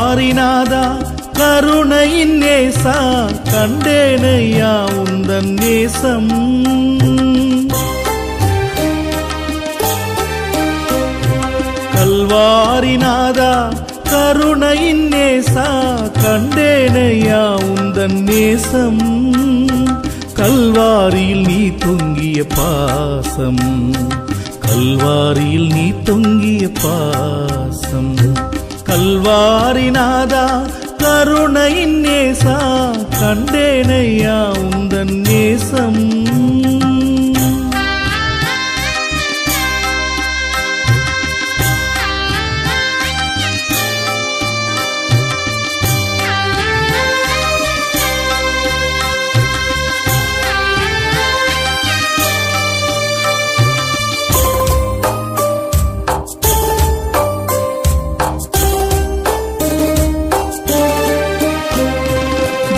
கல்வாரிநாதா கருணையின் நேசா கண்டேனையா உந்தன் நேசம். கல்வாரிநாதா கருணையின் நேசா கண்டேனையா உந்தன் நேசம். கல்வாரியில் நீ தொங்கிய பாசம், கல்வாரியில் நீ தொங்கிய பாசம். கல்வாரிநாதா கருணையின் நேசா கண்டேனையா உந்தன் நேசம்.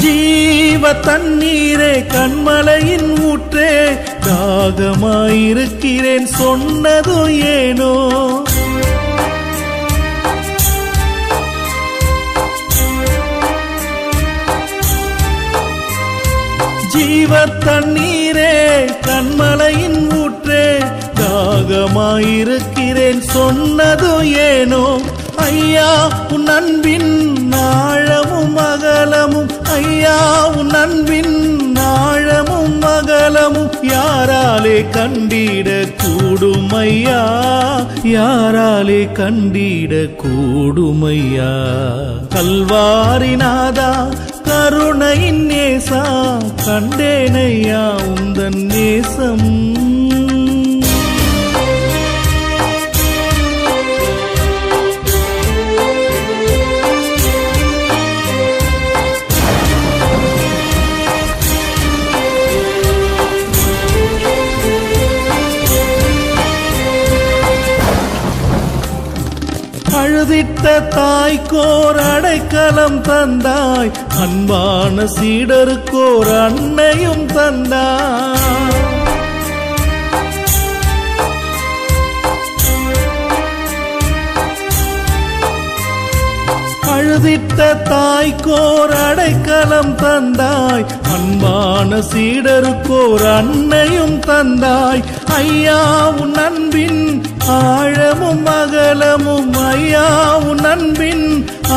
ஜீவ தண்ணீரே கண்மலையின் ஊற்றே தாகமாயிருக்கிறேன் சொன்னது ஏனோ. ஜீவ தண்ணீரே கண்மலையின் ஊற்றே தாகமாயிருக்கிறேன் சொன்னது ஏனோ. ஐயா உன் அன்பின் ஆழமும் அகலமும், ஐயா உன் அன்பின் ஆழமும் அகலமும் யாராலே கண்டிட கூடுமையா, யாராலே கண்டிட கூடுமையா. கல்வாரிநாதா கருணையின் நேசா கண்டேனையா உந்தன் நேசம். அழுதிட்ட தாய்க்கோர் அடைக்கலம் தந்தாய், அன்பான சீடருக்கோர் அன்னையும் தந்தாய். அழுதிட்ட தாய்க்கோர் அடைக்கலம் தந்தாய், அன்பான சீடருக்கோர் அன்னையும் தந்தாய். ஐயா உன் அன்பின் ஆழமும் அகலமும், ஐயா உன் அன்பின்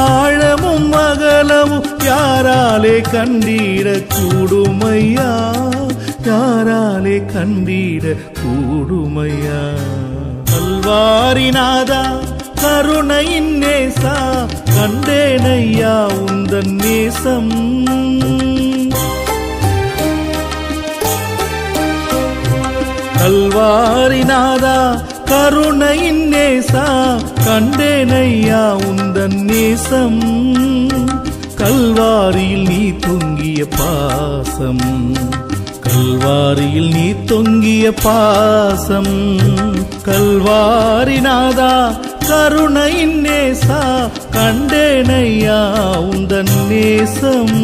ஆழமும் அகலமும் யாராலே கண்டிட கூடுமையா, யாராலே கண்டிட கூடுமையா. கல்வாரிநாதா கருணையின் நேசா கண்டேனையா உந்தன் நேசம். கல்வாரிநாதா கருணையின் நேசா கண்டேனையா உந்தன் நேசம். கல்வாரியில் நீ தொங்கிய பாசம், கல்வாரியில் நீ தொங்கிய பாசம். கல்வாரிநாதா கருணையின் நேசா கண்டேனையா உந்தன் நேசம்.